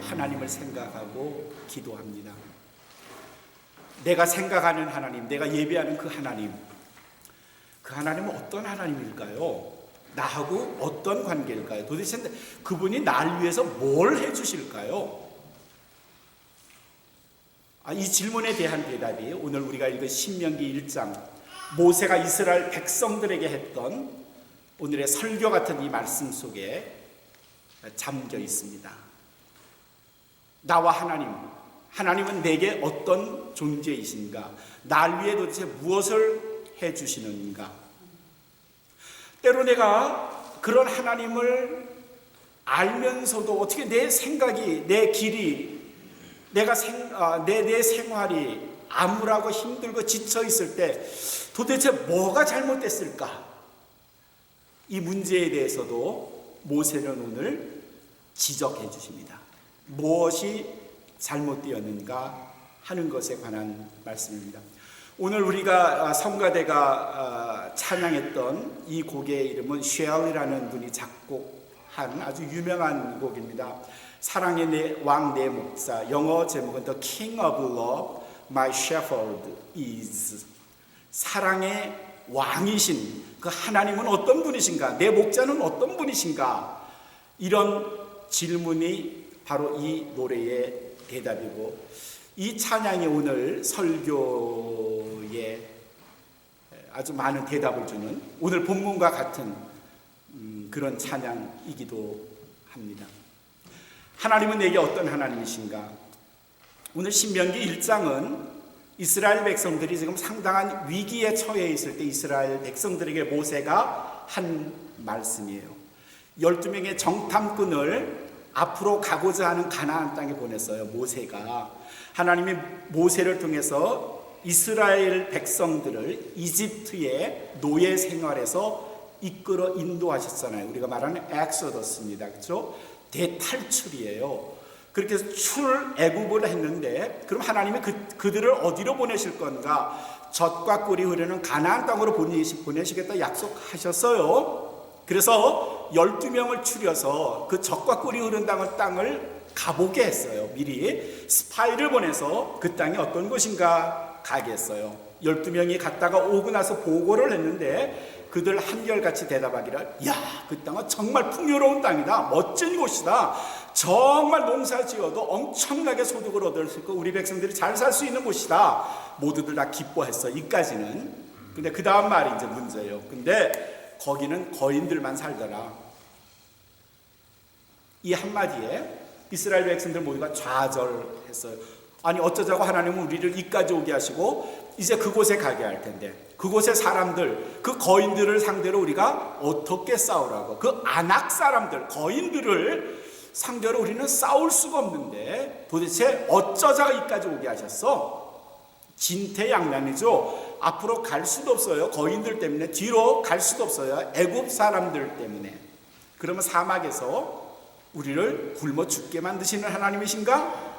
하나님을 생각하고 기도합니다. 내가 생각하는 하나님, 내가 예배하는 그 하나님은 어떤 하나님일까요? 나하고 어떤 관계일까요? 도대체 그분이 날 위해서 뭘 해주실까요? 이 질문에 대한 대답이 오늘 우리가 읽은 신명기 1장 모세가 이스라엘 백성들에게 했던 오늘의 설교 같은 이 말씀 속에 잠겨 있습니다. 나와 하나님은 내게 어떤 존재이신가? 날 위해 도대체 무엇을 해주시는가? 때로 내가 그런 하나님을 알면서도 어떻게 내 생각이, 내 길이, 내 생활이 암울하고 힘들고 지쳐 있을 때 도대체 뭐가 잘못됐을까? 이 문제에 대해서도 모세는 오늘 지적해 주십니다. 무엇이 잘못되었는가 하는 것에 관한 말씀입니다. 오늘 우리가 성가대가 찬양했던 이 곡의 이름은 쉘이라는 분이 작곡한 아주 유명한 곡입니다. 사랑의 내 왕 내 목자, 영어 제목은 The King of Love, My Shepherd is. 사랑의 왕이신 그 하나님은 어떤 분이신가? 내 목자는 어떤 분이신가? 이런 질문이 바로 이 노래의 대답이고, 이 찬양이 오늘 설교에 아주 많은 대답을 주는 오늘 본문과 같은 그런 찬양이기도 합니다. 하나님은 내게 어떤 하나님이신가? 오늘 신명기 1장은 이스라엘 백성들이 지금 상당한 위기에 처해 있을 때 이스라엘 백성들에게 모세가 한 말씀이에요. 12명의 정탐꾼을 앞으로 가고자 하는 가나안 땅에 보냈어요. 모세가. 하나님이 모세를 통해서 이스라엘 백성들을 이집트의 노예 생활에서 이끌어 인도하셨잖아요. 우리가 말하는 엑소더스입니다. 그렇죠? 대탈출이에요. 그렇게 해서 출애굽을 했는데, 그럼 하나님이 그들을 어디로 보내실 건가? 젖과 꿀이 흐르는 가나안 땅으로 보내시겠다 약속하셨어요. 그래서 12명을 추려서 그 젖과 꿀이 흐르는 땅을 가보게 했어요. 미리 스파이를 보내서 그 땅이 어떤 곳인가 가게 했어요. 12명이 갔다가 오고 나서 보고를 했는데 그들 한결같이 대답하기를, 야, 그 땅은 정말 풍요로운 땅이다. 멋진 곳이다. 정말 농사 지어도 엄청나게 소득을 얻을 수 있고 우리 백성들이 잘 살 수 있는 곳이다. 모두들 다 기뻐했어. 이까지는. 근데 그 다음 말이 이제 문제예요. 근데 거기는 거인들만 살더라. 이 한마디에 이스라엘 백성들 모두가 좌절했어요. 아니 어쩌자고 하나님은 우리를 이까지 오게 하시고 이제 그곳에 가게 할 텐데, 그곳의 사람들, 그 거인들을 상대로 우리가 어떻게 싸우라고? 그 아낙 사람들, 거인들을 상대로 우리는 싸울 수가 없는데 도대체 어쩌자가 이까지 오게 하셨어? 진퇴양난이죠. 앞으로 갈 수도 없어요. 거인들 때문에. 뒤로 갈 수도 없어요. 애굽 사람들 때문에. 그러면 사막에서 우리를 굶어 죽게 만드시는 하나님이신가?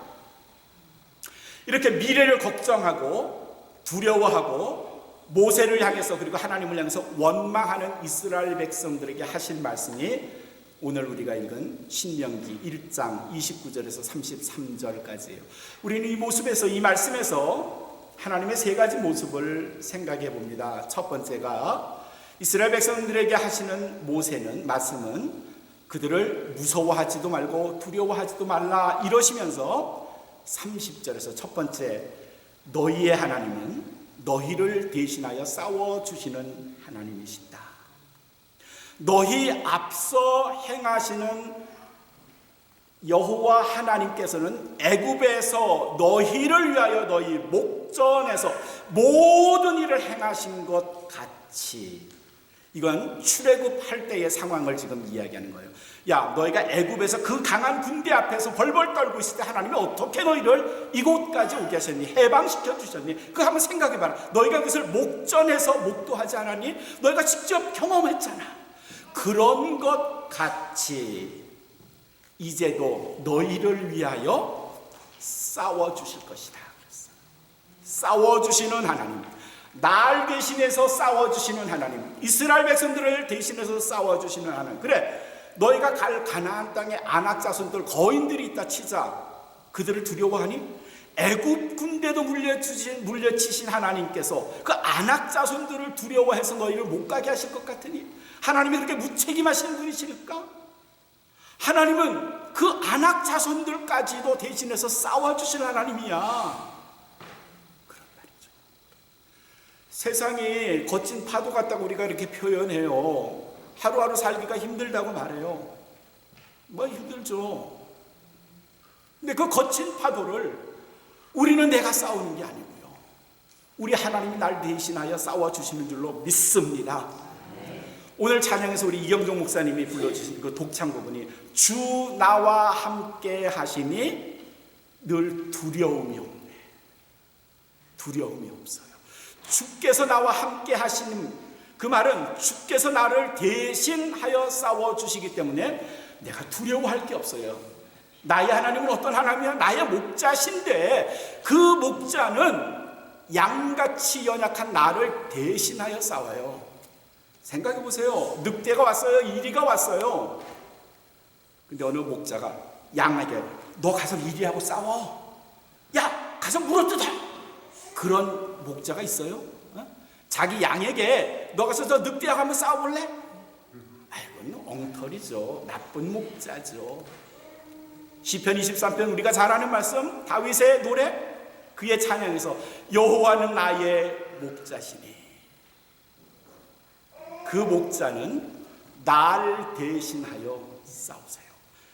이렇게 미래를 걱정하고 두려워하고 모세를 향해서 그리고 하나님을 향해서 원망하는 이스라엘 백성들에게 하신 말씀이 오늘 우리가 읽은 신명기 1장 29절에서 33절까지예요. 우리는 이 모습에서, 이 말씀에서 하나님의 세 가지 모습을 생각해 봅니다. 첫 번째가 이스라엘 백성들에게 하시는 말씀은 그들을 무서워하지도 말고 두려워하지도 말라 이러시면서 30절에서 첫 번째, 너희의 하나님은 너희를 대신하여 싸워주시는 하나님이시다. 너희 앞서 행하시는 여호와 하나님께서는 애굽에서 너희를 위하여 너희 목전에서 모든 일을 행하신 것 같이, 이건 출애굽할 때의 상황을 지금 이야기하는 거예요. 야, 너희가 애굽에서 그 강한 군대 앞에서 벌벌 떨고 있을 때 하나님이 어떻게 너희를 이곳까지 오게 하셨니? 해방시켜 주셨니? 그거 한번 생각해봐라. 너희가 그것을 목전에서 목도하지 않았니? 너희가 직접 경험했잖아. 그런 것 같이 이제도 너희를 위하여 싸워주실 것이다. 싸워주시는 하나님, 날 대신해서 싸워주시는 하나님, 이스라엘 백성들을 대신해서 싸워주시는 하나님. 그래, 너희가 갈 가나안 땅에 아낙 자손들 거인들이 있다 치자. 그들을 두려워하니? 애굽 군대도 물려치신 하나님께서 그 아낙 자손들을 두려워해서 너희를 못 가게 하실 것 같으니? 하나님이 그렇게 무책임하신 분이실까? 하나님은 그 아낙 자손들까지도 대신해서 싸워주시는 하나님이야. 세상이 거친 파도 같다고 우리가 이렇게 표현해요. 하루하루 살기가 힘들다고 말해요. 뭐 힘들죠. 근데 그 거친 파도를 우리는 내가 싸우는 게 아니고요, 우리 하나님이 날 대신하여 싸워주시는 줄로 믿습니다. 오늘 찬양에서 우리 이경종 목사님이 불러주신 그 독창 부분이 주 나와 함께 하시니 늘 두려움이 없네. 두려움이 없어요. 주께서 나와 함께 하시는 그 말은 주께서 나를 대신하여 싸워주시기 때문에 내가 두려워할 게 없어요. 나의 하나님은 어떤 하나님이야? 나의 목자신데 그 목자는 양같이 연약한 나를 대신하여 싸워요. 생각해 보세요. 늑대가 왔어요. 이리가 왔어요. 근데 어느 목자가 양에게 너 가서 이리하고 싸워. 야, 가서 물어뜯어. 그런 목자가 있어요? 자기 양에게 너 가서 저 늑대하고 한번 싸워볼래? 아이고, 엉터리죠. 나쁜 목자죠. 시편 23편 우리가 잘 아는 말씀, 다윗의 노래, 그의 찬양에서 여호와는 나의 목자시니, 그 목자는 날 대신하여 싸우세요.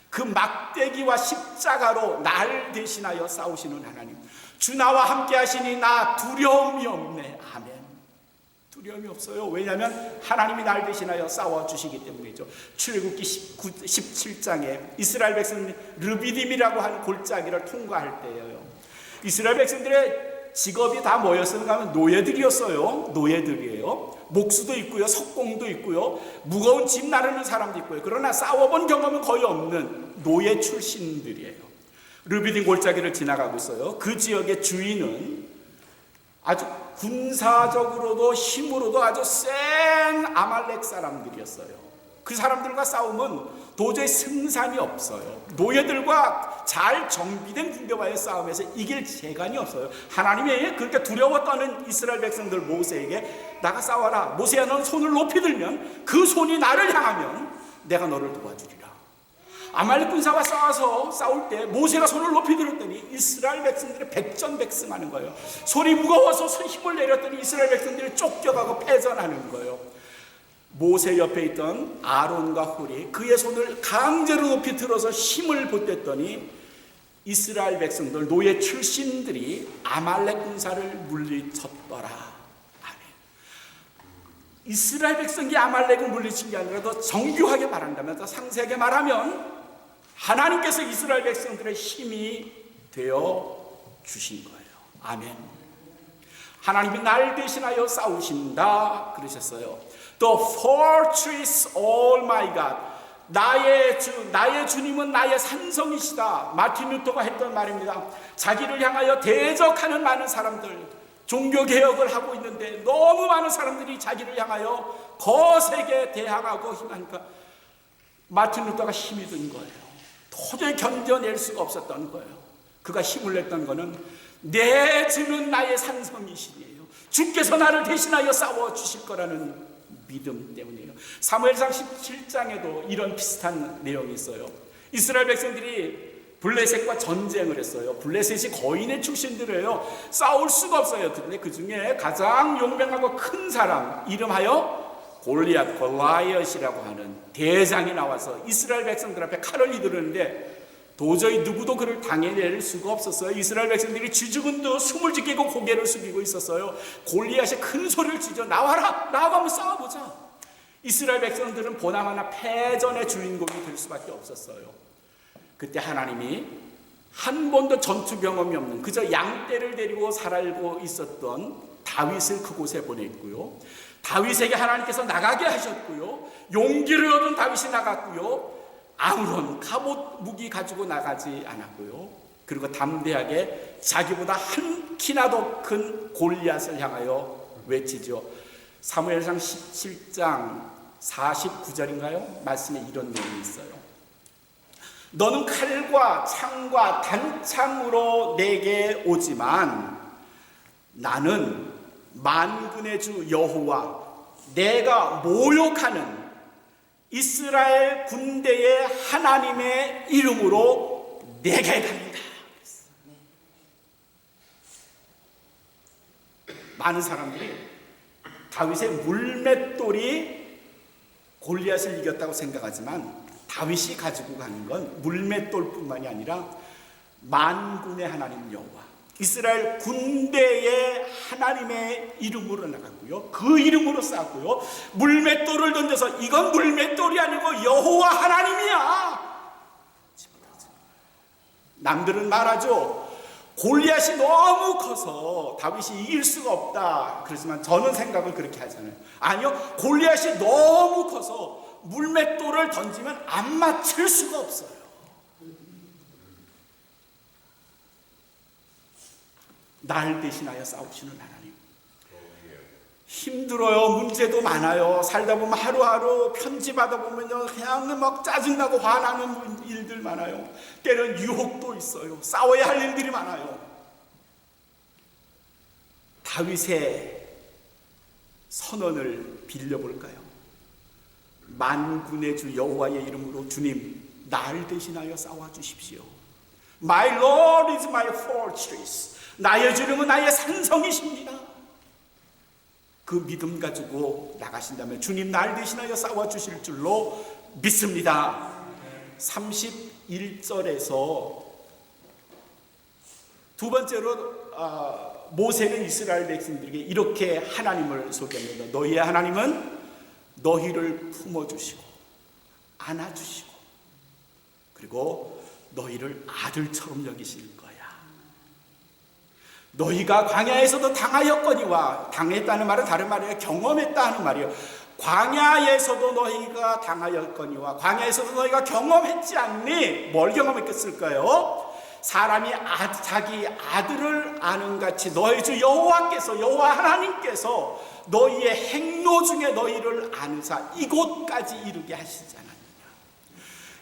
그 막대기와 십자가로 날 대신하여 싸우시는 하나님, 주 나와 함께 하시니 나 두려움이 없네. 아멘. 두려움이 없어요. 왜냐하면 하나님이 날 대신하여 싸워주시기 때문이죠. 출애굽기 17장에 이스라엘 백성들이 르비딤이라고 하는 골짜기를 통과할 때예요. 이스라엘 백성들의 직업이 다 뭐였는가 하면 노예들이었어요. 노예들이에요. 목수도 있고요, 석공도 있고요, 무거운 짐 나르는 사람도 있고요. 그러나 싸워본 경험은 거의 없는 노예 출신들이에요. 르비딤 골짜기를 지나가고 있어요. 그 지역의 주인은 아주 군사적으로도 힘으로도 아주 센 아말렉 사람들이었어요. 그 사람들과 싸우면 도저히 승산이 없어요. 노예들과 잘 정비된 군대와의 싸움에서 이길 재간이 없어요. 하나님이 그렇게 두려워 떠는 이스라엘 백성들 모세에게 나가 싸워라. 모세야, 넌 손을 높이 들면 그 손이 나를 향하면 내가 너를 도와주리라. 아말렉 군사와 싸울 때 모세가 손을 높이 들었더니 이스라엘 백성들이 백전백승하는 거예요. 손이 무거워서 힘을 내렸더니 이스라엘 백성들이 쫓겨가고 패전하는 거예요. 모세 옆에 있던 아론과 훌이 그의 손을 강제로 높이 들어서 힘을 보탰더니 이스라엘 백성들, 노예 출신들이 아말렉 군사를 물리쳤더라. 아멘. 이스라엘 백성이 아말렉을 물리친 게 아니라 더 정교하게 말한다면, 더 상세하게 말하면 하나님께서 이스라엘 백성들의 힘이 되어 주신 거예요. 아멘. 하나님이 날 대신하여 싸우신다 그러셨어요. The fortress all my God. 나의 주님은 나의 산성이시다. 마틴 루터가 했던 말입니다. 자기를 향하여 대적하는 많은 사람들, 종교개혁을 하고 있는데 너무 많은 사람들이 자기를 향하여 거세게 대항하고 힘하니까 마틴 루터가 힘이 든 거예요. 도저히 견뎌낼 수가 없었던 거예요. 그가 힘을 냈던 거는 내 주는 나의 산성이시니에요. 주께서 나를 대신하여 싸워주실 거라는 믿음 때문이에요. 사무엘상 17장에도 이런 비슷한 내용이 있어요. 이스라엘 백성들이 블레셋과 전쟁을 했어요. 블레셋이 거인의 출신들이에요. 싸울 수가 없어요. 근데 그 중에 가장 용맹하고 큰 사람, 이름하여 골리앗이라고 하는 대장이 나와서 이스라엘 백성들 앞에 칼을 휘두르는데 도저히 누구도 그를 당해낼 수가 없었어요. 이스라엘 백성들이 쥐죽은 듯 숨을 지키고 고개를 숙이고 있었어요. 골리앗이 큰 소리를 지져 나와라! 나와 한번 싸워보자. 이스라엘 백성들은 보나마나 패전의 주인공이 될 수밖에 없었어요. 그때 하나님이 한 번도 전투 경험이 없는 그저 양떼를 데리고 살고 있었던 다윗을 그곳에 보냈고요. 다윗에게 하나님께서 나가게 하셨고요. 용기를 얻은 다윗이 나갔고요. 아무런 갑옷 무기 가지고 나가지 않았고요. 그리고 담대하게 자기보다 한 키나 더 큰 골리앗을 향하여 외치죠. 사무엘상 17장 49절인가요? 말씀에 이런 내용이 있어요. 너는 칼과 창과 단창으로 내게 오지만 나는 만군의 주 여호와 내가 모욕하는 이스라엘 군대의 하나님의 이름으로 내게 간다. 많은 사람들이 다윗의 물맷돌이 골리앗을 이겼다고 생각하지만 다윗이 가지고 가는 건 물맷돌뿐만이 아니라 만군의 하나님 여호와 이스라엘 군대의 하나님의 이름으로 나갔고요. 그 이름으로 싸고요. 물맷돌을 던져서 이건 물맷돌이 아니고 여호와 하나님이야. 남들은 말하죠. 골리앗이 너무 커서 다윗이 이길 수가 없다. 그렇지만 저는 생각을 그렇게 하잖아요. 아니요. 골리앗이 너무 커서 물맷돌을 던지면 안 맞출 수가 없어요. 날 대신하여 싸우시는 하나님. 힘들어요. 문제도 많아요. 살다 보면 하루하루 편지 받아보면요 그냥 막 짜증나고 화나는 일들 많아요. 때로는 유혹도 있어요. 싸워야 할 일들이 많아요. 다윗의 선언을 빌려볼까요? 만군의 주 여호와의 이름으로 주님 날 대신하여 싸워주십시오. My Lord is my fortress. 나의 주님은 나의 산성이십니다. 그 믿음 가지고 나가신다면 주님 날 대신하여 싸워주실 줄로 믿습니다. 31절에서 두 번째로 모세는 이스라엘 백성들에게 이렇게 하나님을 소개합니다. 너희의 하나님은 너희를 품어주시고 안아주시고 그리고 너희를 아들처럼 여기실 거야. 너희가 광야에서도 당하였거니와 당했다는 말은 다른 말이에요. 경험했다 하는 말이에요. 광야에서도 너희가 당하였거니와 광야에서도 너희가 경험했지 않니? 뭘 경험했겠을까요? 사람이 자기 아들을 아는 같이 너희 주 여호와께서 여호와 하나님께서 너희의 행로 중에 너희를 아느사 이곳까지 이르게 하시지 않았느냐.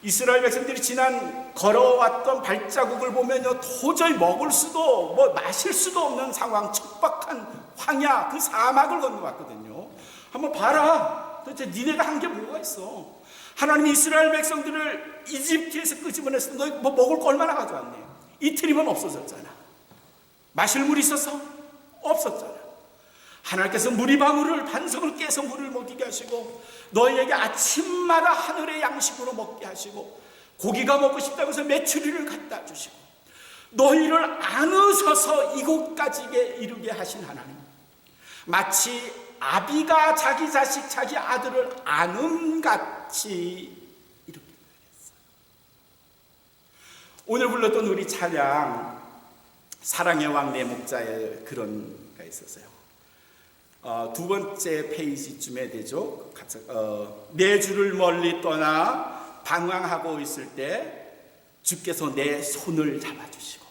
이스라엘 백성들이 지난 걸어왔던 발자국을 보면요 도저히 먹을 수도 마실 수도 없는 상황, 척박한 황야 그 사막을 건너왔거든요. 한번 봐라. 도대체 니네가 한 게 뭐가 있어? 하나님이 이스라엘 백성들을 이집트에서 끄집어냈을 때 너희 먹을 거 얼마나 가져왔니? 이틀이면 없어졌잖아. 마실 물이 있었어? 없었잖아. 하나님께서 무리방울을 반석을 깨서 물을 먹이게 하시고 너희에게 아침마다 하늘의 양식으로 먹게 하시고 고기가 먹고 싶다고 해서 메추리를 갖다 주시고 너희를 안으셔서 이곳까지 이르게 하신 하나님. 마치 아비가 자기 자식 자기 아들을 안음같이 이렇게 하겠어요. 오늘 불렀던 우리 찬양 사랑의 왕 내 목자의 그런 가 있었어요. 두 번째 페이지쯤에 되죠. 내 주를 멀리 떠나 방황하고 있을 때 주께서 내 손을 잡아주시고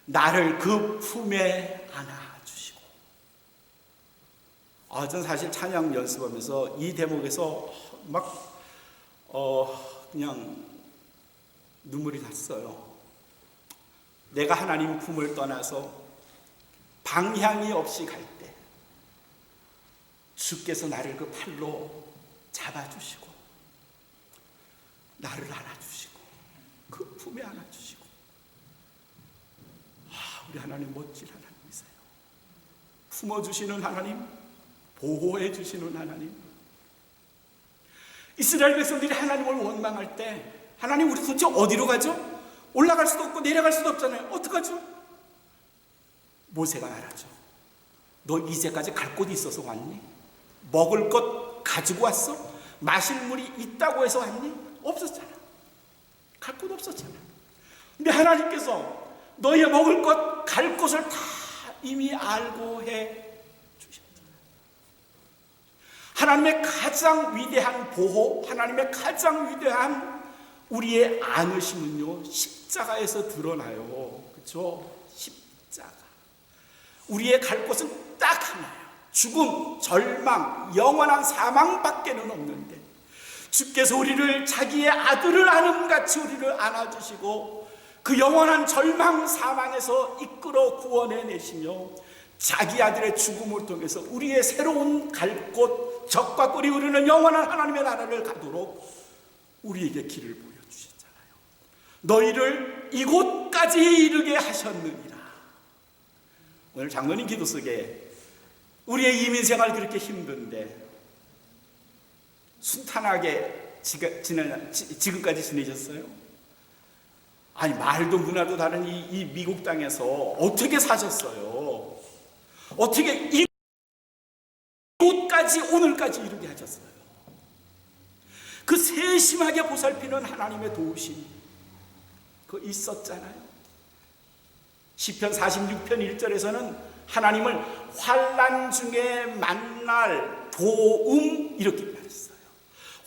나를 그 품에 안아주시고. 저는 사실 찬양 연습하면서 이 대목에서 막 그냥 눈물이 났어요. 내가 하나님 품을 떠나서 방향이 없이 갈 때 주께서 나를 그 팔로 잡아주시고 나를 안아주시고 그 품에 안아주시고. 우리 하나님 멋진 하나님이세요. 품어주시는 하나님, 보호해주시는 하나님. 이스라엘 백성들이 하나님을 원망할 때 하나님 우리 도대체 어디로 가죠? 올라갈 수도 없고 내려갈 수도 없잖아요. 어떡하죠? 모세가 말하죠. 너 이제까지 갈 곳이 있어서 왔니? 먹을 것 가지고 왔어? 마실 물이 있다고 해서 왔니? 없었잖아. 갈 곳 없었잖아. 근데 하나님께서 너희의 먹을 것, 갈 곳을 다 이미 알고 해 주셨잖아요. 하나님의 가장 위대한 보호, 하나님의 가장 위대한 우리의 안으심은요, 십자가에서 드러나요. 그렇죠? 십자가. 우리의 갈 곳은 딱 하나예요. 죽음, 절망, 영원한 사망밖에는 없는데 주께서 우리를 자기의 아들을 안음같이 우리를 안아주시고 그 영원한 절망, 사망에서 이끌어 구원해내시며 자기 아들의 죽음을 통해서 우리의 새로운 갈 곳, 적과 꿀이 흐르는 영원한 하나님의 나라를 가도록 우리에게 길을 보여주셨잖아요. 너희를 이곳까지 이르게 하셨느니라. 오늘 장로님 기도 속에 우리의 이민생활 그렇게 힘든데 순탄하게 지금까지 지내셨어요? 아니, 말도 문화도 다른 이 미국 땅에서 어떻게 사셨어요? 어떻게 이곳까지 오늘까지 이르게 하셨어요? 그 세심하게 보살피는 하나님의 도우심 그 있었잖아요. 시편 46편 1절에서는 하나님을 환난 중에 만날 도움 이렇게 말했어요.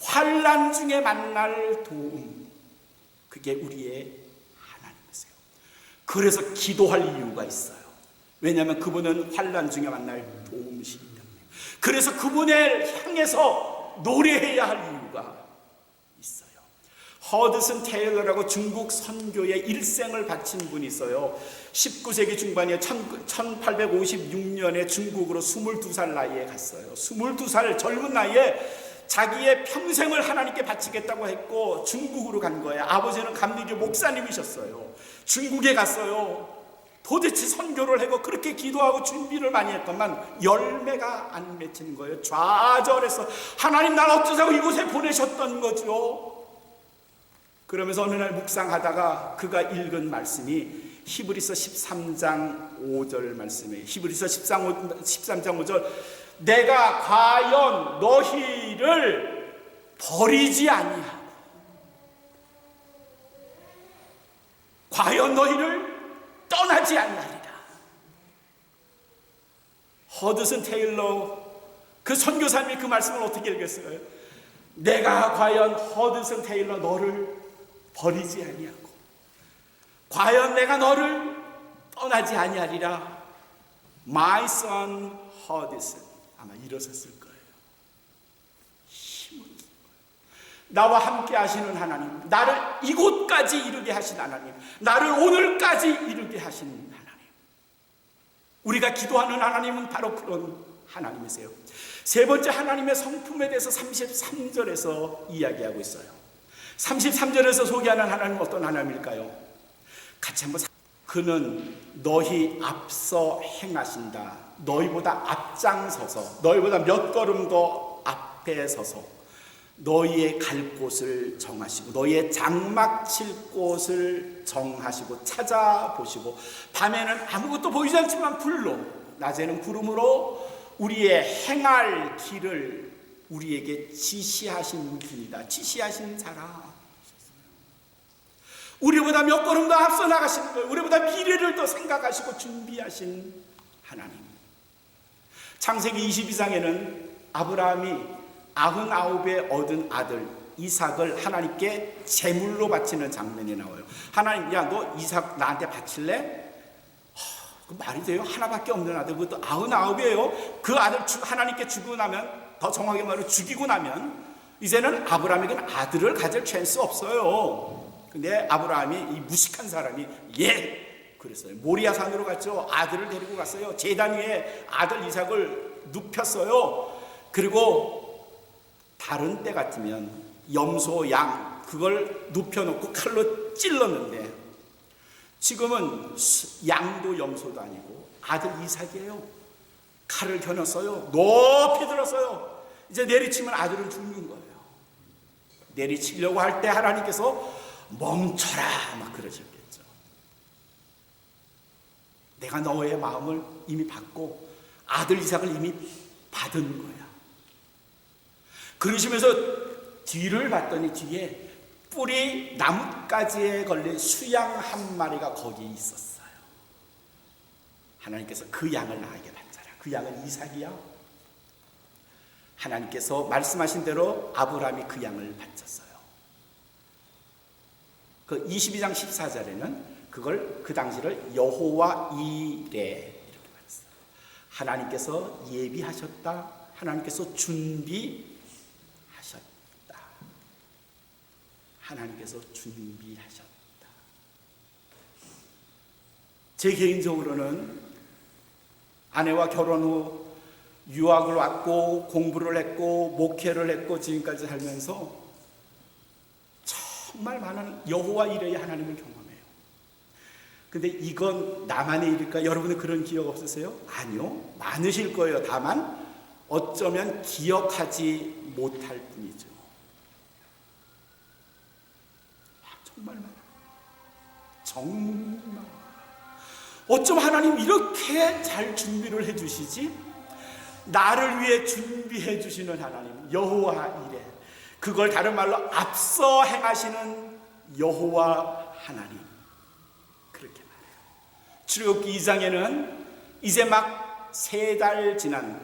환난 중에 만날 도움, 그게 우리의 하나님이세요. 그래서 기도할 이유가 있어요. 왜냐하면 그분은 환난 중에 만날 도움이시기 때문에. 그래서 그분을 향해서 노래해야 할 이유가 있어요. 허드슨 테일러라고 중국 선교에 일생을 바친 분이 있어요. 19세기 중반에 1856년에 중국으로 22살 나이에 갔어요. 22살 젊은 나이에 자기의 평생을 하나님께 바치겠다고 했고 중국으로 간 거예요. 아버지는 감리교 목사님이셨어요. 중국에 갔어요. 도대체 선교를 하고 그렇게 기도하고 준비를 많이 했건만 열매가 안 맺히는 거예요. 좌절해서 하나님 날 어쩌자고 이곳에 보내셨던 거죠. 그러면서 어느 날 묵상하다가 그가 읽은 말씀이 히브리서 13장 5절 말씀이에요. 히브리서 13장 5절 내가 과연 너희를 버리지 아니하고 과연 너희를 떠나지 아니하리라. 허드슨 테일러 그 선교사님이 그 말씀을 어떻게 읽었어요? 내가 과연 허드슨 테일러 너를 버리지 아니하고 과연 내가 너를 떠나지 아니하리라. My son Hudson 아마 이러셨을 거예요. 힘을 나와 함께 하시는 하나님, 나를 이곳까지 이르게 하신 하나님, 나를 오늘까지 이르게 하신 하나님. 우리가 기도하는 하나님은 바로 그런 하나님이세요. 세 번째 하나님의 성품에 대해서 33절에서 이야기하고 있어요. 33절에서 소개하는 하나님은 어떤 하나님일까요? 같이 한번 그는 너희 앞서 행하신다. 너희보다 앞장서서 너희보다 몇 걸음 더 앞에 서서 너희의 갈 곳을 정하시고 너희의 장막 칠 곳을 정하시고 찾아보시고 밤에는 아무것도 보이지 않지만 불로 낮에는 구름으로 우리의 행할 길을 우리에게 지시하신 분이다. 지시하신 자라. 우리보다 몇 걸음 더 앞서 나가시는 거예요. 우리보다 미래를 더 생각하시고 준비하신 하나님. 창세기 22장에는 아브라함이 99에 얻은 아들 이삭을 하나님께 제물로 바치는 장면이 나와요. 하나님, 야, 너 이삭 나한테 바칠래? 그 말이 돼요? 하나밖에 없는 아들, 그것도 99이에요. 그 아들 하나님께 주고 나면, 더 정확하게 말하면 죽이고 나면 이제는 아브라함에게는 아들을 가질 찬스 없어요. 근데 아브라함이 이 무식한 사람이 그랬어요. 모리아 산으로 갔죠. 아들을 데리고 갔어요. 제단 위에 아들 이삭을 눕혔어요. 그리고 다른 때 같으면 염소, 양 그걸 눕혀놓고 칼로 찔렀는데 지금은 양도 염소도 아니고 아들 이삭이에요. 칼을 겨눴어요. 높이 들었어요. 이제 내리치면 아들은 죽는 거예요. 내리치려고 할 때 하나님께서 멈춰라 막 그러셨겠죠. 내가 너의 마음을 이미 받고 아들 이삭을 이미 받은 거야. 그러시면서 뒤를 봤더니 뒤에 뿔이 나뭇가지에 걸린 수양 한 마리가 거기에 있었어요. 하나님께서 그 양을 나에게 받자라. 그 양은 이삭이야. 하나님께서 말씀하신 대로 아브라함이 그 양을 바쳤어요. 그 22장 14절에는 그걸 그 당시를 여호와 이레 이렇게 말했어요. 하나님께서 예비하셨다. 하나님께서 준비하셨다. 하나님께서 준비하셨다. 제 개인적으로는 아내와 결혼 후 유학을 왔고 공부를 했고 목회를 했고 지금까지 살면서 정말 많은 여호와 이레의 하나님을 경험해요. 근데 이건 나만의 일일까? 여러분은 그런 기억 없으세요? 아니요, 많으실 거예요. 다만 어쩌면 기억하지 못할 뿐이죠. 정말 많아요. 정말. 어쩜 하나님 이렇게 잘 준비를 해주시지? 나를 위해 준비해 주시는 하나님, 여호와 이레. 그걸 다른 말로 앞서 행하시는 여호와 하나님. 그렇게 말해요. 출애굽기 2장에는 이제 막 3달 지난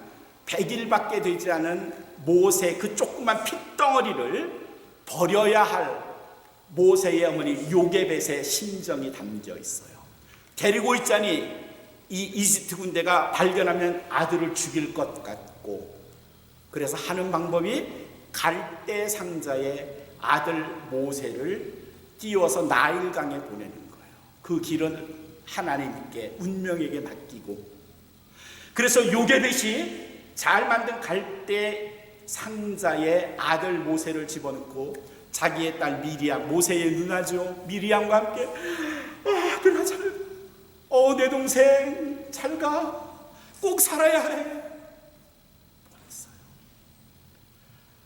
100일밖에 되지 않은 모세 그 조그만 핏덩어리를 버려야 할 모세의 어머니 요게벳의 심정이 담겨 있어요. 데리고 있자니 이 이집트 군대가 발견하면 아들을 죽일 것 같고, 그래서 하는 방법이 갈대 상자에 아들 모세를 띄워서 나일강에 보내는 거예요. 그 길은 하나님께 운명에게 맡기고, 그래서 요게벳이 잘 만든 갈대 상자에 아들 모세를 집어넣고 자기의 딸 미리암, 모세의 누나죠, 미리암과 함께 아들아 잘, 내 동생 잘 가, 꼭 살아야 해 보냈어요.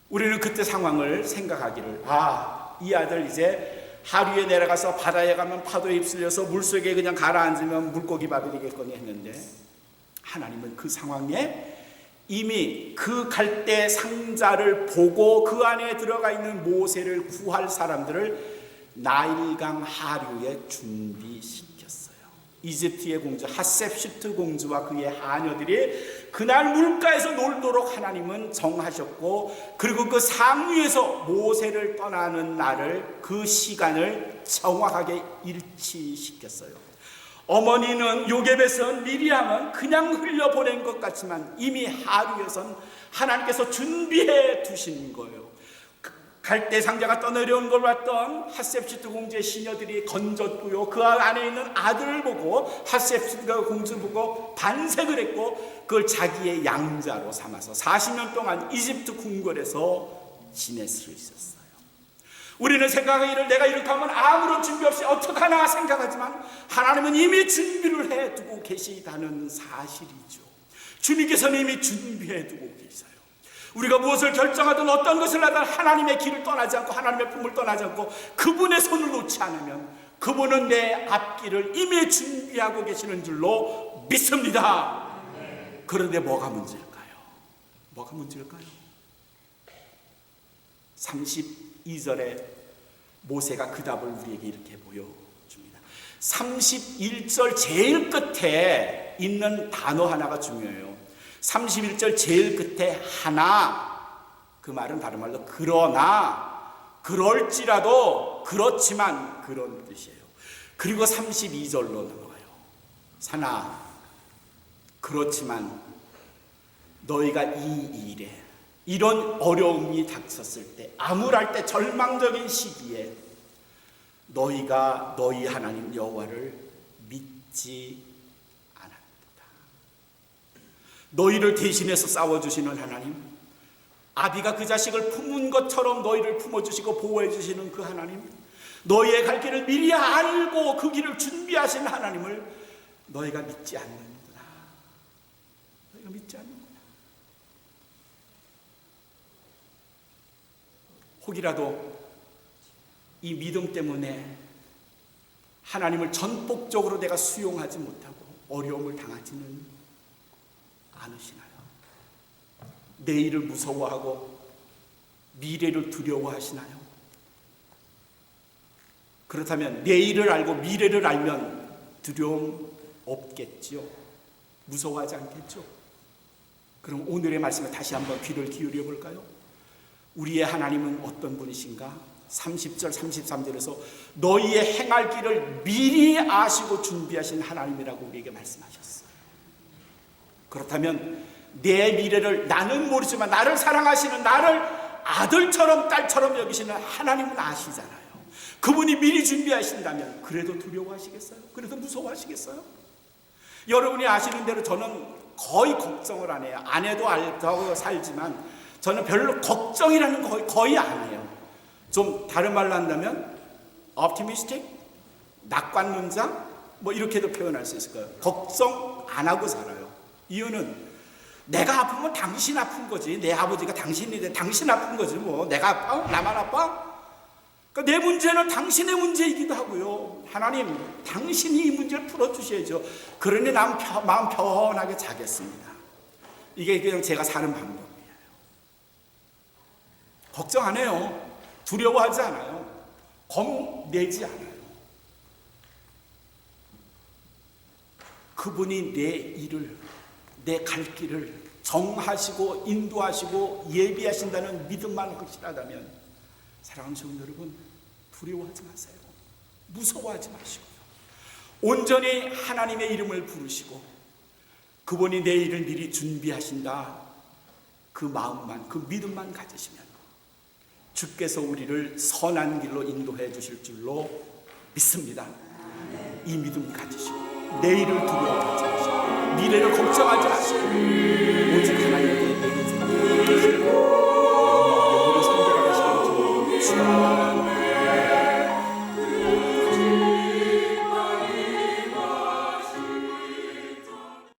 우리는 그때 상황을 생각하기를, 이 아들 이제 하류에 내려가서 바다에 가면 파도에 휩쓸려서 물속에 그냥 가라앉으면 물고기 밥이 되겠거니 했는데, 하나님은 그 상황에 이미 그 갈대 상자를 보고 그 안에 들어가 있는 모세를 구할 사람들을 나일강 하류에 준비시켰어요. 이집트의 공주 핫셉슈트 공주와 그의 하녀들이 그날 물가에서 놀도록 하나님은 정하셨고, 그리고 그 상류에서 모세를 떠나는 날을, 그 시간을 정확하게 일치시켰어요. 어머니는 요게벳은, 미리암은 그냥 흘려보낸 것 같지만 이미 하류에선 하나님께서 준비해 두신 거예요. 갈대 상자가 떠내려온 걸 봤던 핫셉슈트 공주의 시녀들이 건졌고요, 그 안에 있는 아들을 보고 핫셉슈트 공주 보고 반색을 했고, 그걸 자기의 양자로 삼아서 40년 동안 이집트 궁궐에서 지낼 수 있었어요. 우리는 생각하기를 내가 이렇게 하면 아무런 준비 없이 어떡하나 생각하지만, 하나님은 이미 준비를 해두고 계시다는 사실이죠. 주님께서는 이미 준비해 두고 계세요. 우리가 무엇을 결정하든 어떤 것을 하든 하나님의 길을 떠나지 않고 하나님의 품을 떠나지 않고 그분의 손을 놓지 않으면 그분은 내 앞길을 이미 준비하고 계시는 줄로 믿습니다. 그런데 뭐가 문제일까요? 뭐가 문제일까요? 32절에 모세가 그 답을 우리에게 이렇게 보여줍니다. 31절 제일 끝에 있는 단어 하나가 중요해요. 31절 제일 끝에 하나, 그 말은 다른 말로 그러나, 그럴지라도, 그렇지만, 그런 뜻이에요. 그리고 32절로 넘어가요. 사나, 그렇지만 너희가 이 일에, 이런 어려움이 닥쳤을 때, 암울할 때, 절망적인 시기에 너희가 너희 하나님 여호와를 믿지 않았다. 너희를 대신해서 싸워주시는 하나님, 아비가 그 자식을 품은 것처럼 너희를 품어주시고 보호해주시는 그 하나님, 너희의 갈 길을 미리 알고 그 길을 준비하신 하나님을 너희가 믿지 않는구나. 너희가 믿지 않는구나. 혹이라도 이 믿음 때문에 하나님을 전폭적으로 내가 수용하지 못하고 어려움을 당하지는 않으시나요? 내일을 무서워하고 미래를 두려워하시나요? 그렇다면 내일을 알고 미래를 알면 두려움 없겠지요? 무서워하지 않겠죠? 그럼 오늘의 말씀에 다시 한번 귀를 기울여 볼까요? 우리의 하나님은 어떤 분이신가? 30절 33절에서 너희의 행할 길을 미리 아시고 준비하신 하나님이라고 우리에게 말씀하셨어요. 그렇다면 내 미래를 나는 모르지만 나를 사랑하시는, 나를 아들처럼 딸처럼 여기시는 하나님은 아시잖아요. 그분이 미리 준비하신다면 그래도 두려워하시겠어요? 그래도 무서워하시겠어요? 여러분이 아시는 대로 저는 거의 걱정을 안 해요. 안 해도 알고 살지만 저는 별로 걱정이라는 거 거의 안 해요. 좀 다른 말로 한다면 optimistic, 낙관론자 뭐 이렇게도 표현할 수 있을 거예요. 걱정 안 하고 살아요. 이유는 내가 아프면 당신 아픈 거지. 내 아버지가 당신인데 당신 아픈 거지. 뭐 내가 아파? 나만 아파? 그러니까 내 문제는 당신의 문제이기도 하고요. 하나님, 당신이 이 문제를 풀어주셔야죠. 그러니 난 마음 편하게 자겠습니다. 이게 그냥 제가 사는 방법이에요. 걱정 안 해요. 두려워하지 않아요. 겁내지 않아요. 그분이 내 일을, 내 갈 길을 정하시고 인도하시고 예비하신다는 믿음만 확실하다면 사랑하는 성도 여러분, 두려워하지 마세요. 무서워하지 마시고요. 온전히 하나님의 이름을 부르시고 그분이 내 일을 미리 준비하신다, 그 마음만, 그 믿음만 가지시면 주께서 우리를 선한 길로 인도해 주실 줄로 믿습니다. 이 믿음 가지시고 내일을 두려워하지 마시고 미래를 걱정하지 마시고